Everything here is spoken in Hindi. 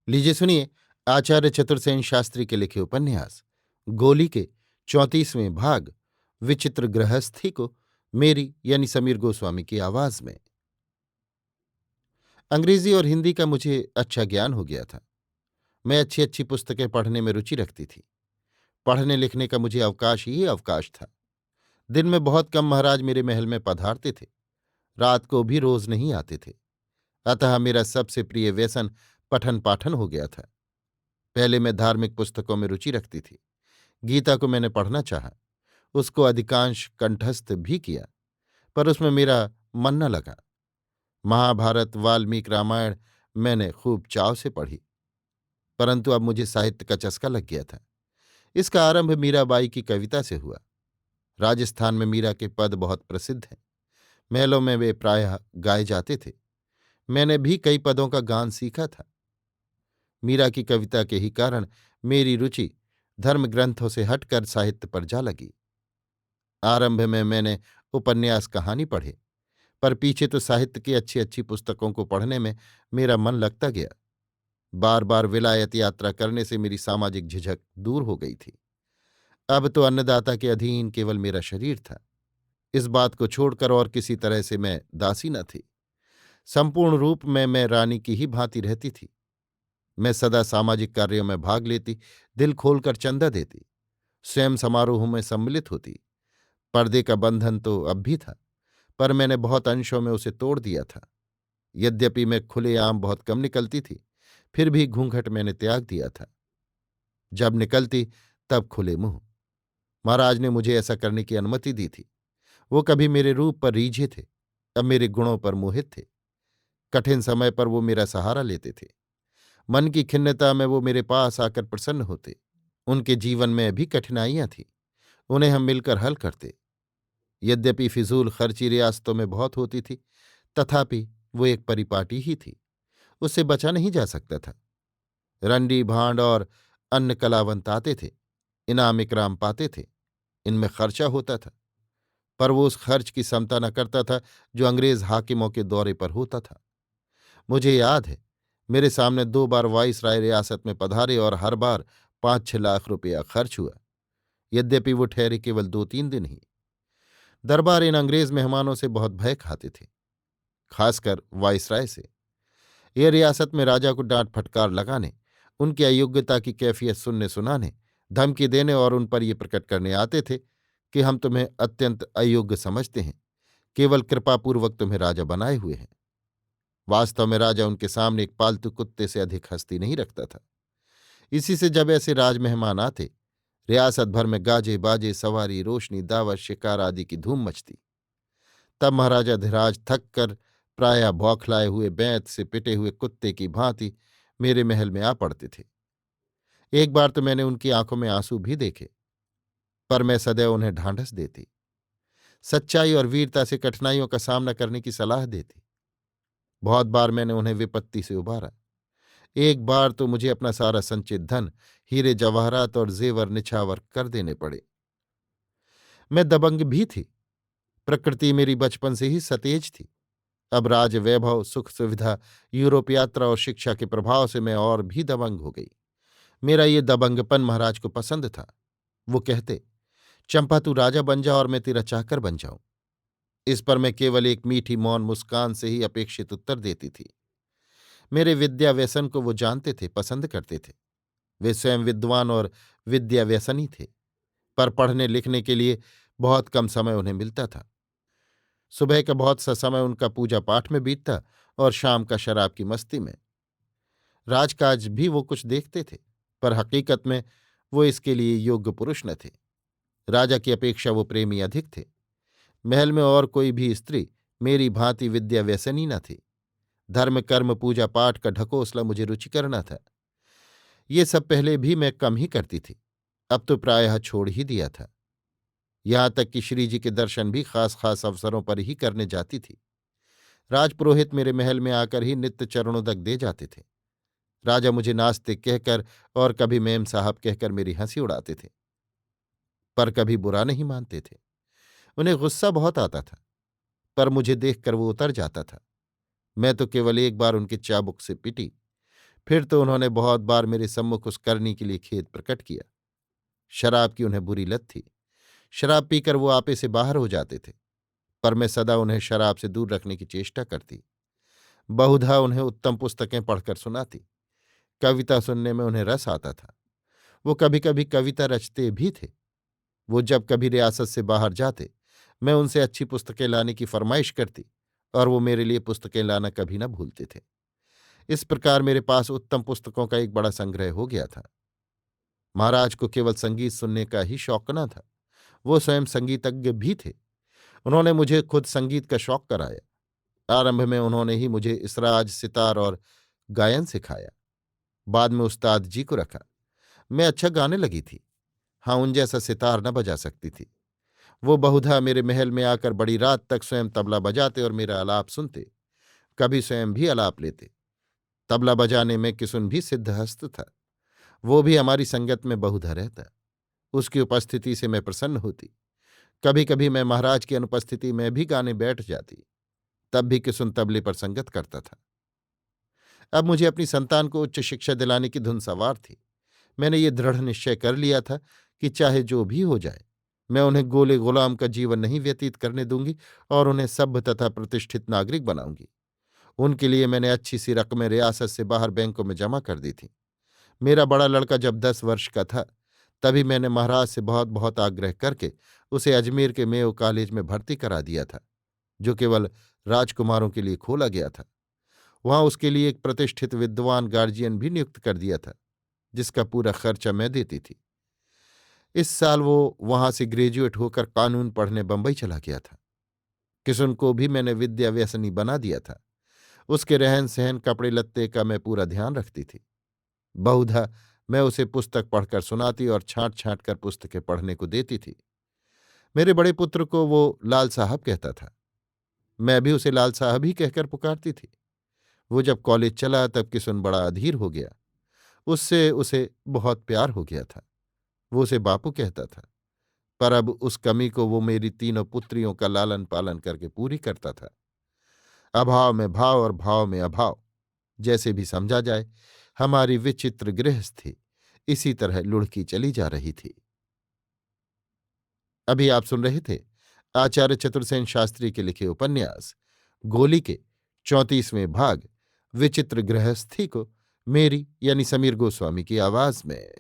लीजिए सुनिए। आचार्य चतुर्सेन शास्त्री के लिखे उपन्यास गोली के 34वें भाग विचित्र गृहस्थी को मेरी यानी समीर गोस्वामी की आवाज में। अंग्रेजी और हिंदी का मुझे अच्छा ज्ञान हो गया था। मैं अच्छी अच्छी पुस्तकें पढ़ने में रुचि रखती थी। पढ़ने लिखने का मुझे अवकाश ही अवकाश था। दिन में बहुत कम महाराज मेरे महल में पधारते थे। रात को भी रोज नहीं आते थे। अतः मेरा सबसे प्रिय व्यसन पठन पाठन हो गया था। पहले मैं धार्मिक पुस्तकों में रुचि रखती थी। गीता को मैंने पढ़ना चाहा। उसको अधिकांश कंठस्थ भी किया, पर उसमें मेरा मन न लगा। महाभारत, वाल्मीकि रामायण मैंने खूब चाव से पढ़ी, परंतु अब मुझे साहित्य का चस्का लग गया था। इसका आरंभ मीराबाई की कविता से हुआ। राजस्थान में मीरा के पद बहुत प्रसिद्ध हैं। महलों में वे प्रायः गाए जाते थे। मैंने भी कई पदों का गान सीखा था। मीरा की कविता के ही कारण मेरी रुचि धर्म ग्रंथों से हटकर साहित्य पर जा लगी। आरंभ में मैंने उपन्यास कहानी पढ़े, पर पीछे तो साहित्य की अच्छी अच्छी पुस्तकों को पढ़ने में मेरा मन लगता गया। बार बार विलायत यात्रा करने से मेरी सामाजिक झिझक दूर हो गई थी। अब तो अन्नदाता के अधीन केवल मेरा शरीर था। इस बात को छोड़कर और किसी तरह से मैं दासी न थी। संपूर्ण रूप में मैं रानी की ही भांति रहती थी। मैं सदा सामाजिक कार्यों में भाग लेती, दिल खोलकर चंदा देती, स्वयं समारोहों में सम्मिलित होती। पर्दे का बंधन तो अब भी था, पर मैंने बहुत अंशों में उसे तोड़ दिया था। यद्यपि मैं खुलेआम बहुत कम निकलती थी, फिर भी घूंघट मैंने त्याग दिया था। जब निकलती तब खुले मुंह। महाराज ने मुझे ऐसा करने की अनुमति दी थी। वो कभी मेरे रूप पर रीझे थे, अब मेरे गुणों पर मोहित थे। कठिन समय पर वो मेरा सहारा लेते थे। मन की खिन्नता में वो मेरे पास आकर प्रसन्न होते। उनके जीवन में भी कठिनाइयां थीं, उन्हें हम मिलकर हल करते। यद्यपि फिजूल खर्ची रियासतों में बहुत होती थी, तथापि वो एक परिपाटी ही थी। उससे बचा नहीं जा सकता था। रंडी भांड और अन्य कलावंत आते थे, इनाम इकराम पाते थे, इनमें खर्चा होता था, पर वो उस खर्च की समता न करता था जो अंग्रेज हाकिमों के दौरे पर होता था। मुझे याद है, मेरे सामने 2 बार वाइसराय रियासत में पधारे और हर बार 5-6 लाख रुपया खर्च हुआ। यद्यपि वो ठहरे केवल 2-3 दिन ही। दरबार इन अंग्रेज मेहमानों से बहुत भय खाते थे, खासकर वाइसराय से। यह रियासत में राजा को डांट फटकार लगाने, उनकी अयोग्यता की कैफियत सुनने सुनाने, धमकी देने और उन पर ये प्रकट करने आते थे कि हम तुम्हें अत्यंत अयोग्य समझते हैं, केवल कृपापूर्वक तुम्हें राजा बनाए हुए हैं। वास्तव में राजा उनके सामने एक पालतू कुत्ते से अधिक हस्ती नहीं रखता था। इसी से जब ऐसे राजमेहमान आते, रियासत भर में गाजे बाजे, सवारी, रोशनी, दावत, शिकार आदि की धूम मचती। तब महाराजा धीराज थक कर प्रायः बौखलाए हुए बैंत से पिटे हुए कुत्ते की भांति मेरे महल में आ पड़ते थे। एक बार तो मैंने उनकी आंखों में आंसू भी देखे, पर मैं सदैव उन्हें ढांढस देती, सच्चाई और वीरता से कठिनाइयों का सामना करने की सलाह देती। बहुत बार मैंने उन्हें विपत्ति से उबारा। एक बार तो मुझे अपना सारा संचित धन, हीरे जवाहरात और जेवर निछावर कर देने पड़े। मैं दबंग भी थी। प्रकृति मेरी बचपन से ही सतेज थी। अब राज वैभव, सुख सुविधा, यूरोप यात्रा और शिक्षा के प्रभाव से मैं और भी दबंग हो गई। मेरा ये दबंगपन महाराज को पसंद था। वो कहते, चंपा तू राजा बन जा और मैं तेरा चाकर बन जाऊं। इस पर मैं केवल एक मीठी मौन मुस्कान से ही अपेक्षित उत्तर देती थी। मेरे विद्या व्यसन को वो जानते थे, पसंद करते थे। वे स्वयं विद्वान और विद्या व्यसनी थे, पर पढ़ने लिखने के लिए बहुत कम समय उन्हें मिलता था। सुबह का बहुत सा समय उनका पूजा पाठ में बीतता और शाम का शराब की मस्ती में। राजकाज भी वो कुछ देखते थे, पर हकीकत में वो इसके लिए योग्य पुरुष न थे। राजा की अपेक्षा वो प्रेमी अधिक थे। महल में और कोई भी स्त्री मेरी भांति विद्या व्यसनी न थी। धर्म कर्म पूजा पाठ का ढकोसला मुझे रुचिकर न था। ये सब पहले भी मैं कम ही करती थी, अब तो प्रायः छोड़ ही दिया था। यहां तक कि श्री जी के दर्शन भी खास खास अवसरों पर ही करने जाती थी। राजपुरोहित मेरे महल में आकर ही नित्य चरणोदक दे जाते थे। राजा मुझे नास्तिक कहकर और कभी मेम साहब कहकर मेरी हंसी उड़ाते थे, पर कभी बुरा नहीं मानते थे। उन्हें गुस्सा बहुत आता था, पर मुझे देखकर वो उतर जाता था। मैं तो केवल एक बार उनके चाबुक से पिटी, फिर तो उन्होंने बहुत बार मेरे सम्मुख उस करनी के लिए खेद प्रकट किया। शराब की उन्हें बुरी लत थी। शराब पीकर वो आपे से बाहर हो जाते थे, पर मैं सदा उन्हें शराब से दूर रखने की चेष्टा करती। बहुधा उन्हें उत्तम पुस्तकें पढ़कर सुनाती। कविता सुनने में उन्हें रस आता था। वो कभी कभी कविता रचते भी थे। वो जब कभी रियासत से बाहर जाते, मैं उनसे अच्छी पुस्तकें लाने की फरमाइश करती, और वो मेरे लिए पुस्तकें लाना कभी न भूलते थे। इस प्रकार मेरे पास उत्तम पुस्तकों का एक बड़ा संग्रह हो गया था। महाराज को केवल संगीत सुनने का ही शौक न था, वो स्वयं संगीतज्ञ भी थे। उन्होंने मुझे खुद संगीत का शौक कराया। आरंभ में उन्होंने ही मुझे इसराज, सितार और गायन सिखाया। बाद में उस्ताद जी को रखा। मैं अच्छा गाने लगी थी। हाँ, उन जैसा सितार न बजा सकती थी। वो बहुधा मेरे महल में आकर बड़ी रात तक स्वयं तबला बजाते और मेरा आलाप सुनते। कभी स्वयं भी आलाप लेते। तबला बजाने में किसुन भी सिद्धहस्त था। वो भी हमारी संगत में बहुधा रहता। उसकी उपस्थिति से मैं प्रसन्न होती। कभी कभी मैं महाराज की अनुपस्थिति में भी गाने बैठ जाती। तब भी किसुन तबले पर संगत करता था। अब मुझे अपनी संतान को उच्च शिक्षा दिलाने की धुन सवार थी। मैंने ये दृढ़ निश्चय कर लिया था कि चाहे जो भी हो जाए, मैं उन्हें गोले गुलाम का जीवन नहीं व्यतीत करने दूंगी और उन्हें सभ्य तथा प्रतिष्ठित नागरिक बनाऊंगी। उनके लिए मैंने अच्छी सी रकमें रियासत से बाहर बैंकों में जमा कर दी थी। मेरा बड़ा लड़का जब 10 वर्ष का था, तभी मैंने महाराज से बहुत बहुत आग्रह करके उसे अजमेर के मेयो कॉलेज में भर्ती करा दिया था, जो केवल राजकुमारों के लिए खोला गया था। वहां उसके लिए एक प्रतिष्ठित विद्वान गार्जियन भी नियुक्त कर दिया था, जिसका पूरा खर्चा मैं देती थी। इस साल वो वहां से ग्रेजुएट होकर कानून पढ़ने बंबई चला गया था। किशुन को भी मैंने विद्या व्यसनी बना दिया था। उसके रहन सहन, कपड़े लत्ते का मैं पूरा ध्यान रखती थी। बहुधा मैं उसे पुस्तक पढ़कर सुनाती और छांट छांट कर पुस्तकें पढ़ने को देती थी। मेरे बड़े पुत्र को वो लाल साहब कहता था। मैं भी उसे लाल साहब ही कहकर पुकारती थी। वो जब कॉलेज चला तब किशुन बड़ा अधीर हो गया। उससे उसे बहुत प्यार हो गया था। वो उसे बापू कहता था। पर अब उस कमी को वो मेरी तीनों पुत्रियों का लालन पालन करके पूरी करता था। अभाव में भाव और भाव में अभाव, जैसे भी समझा जाए, हमारी विचित्र गृहस्थी इसी तरह लुढ़की चली जा रही थी। अभी आप सुन रहे थे आचार्य चतुर्सेन शास्त्री के लिखे उपन्यास गोली के 34वें भाग विचित्र गृहस्थी को मेरी यानी समीर गोस्वामी की आवाज में।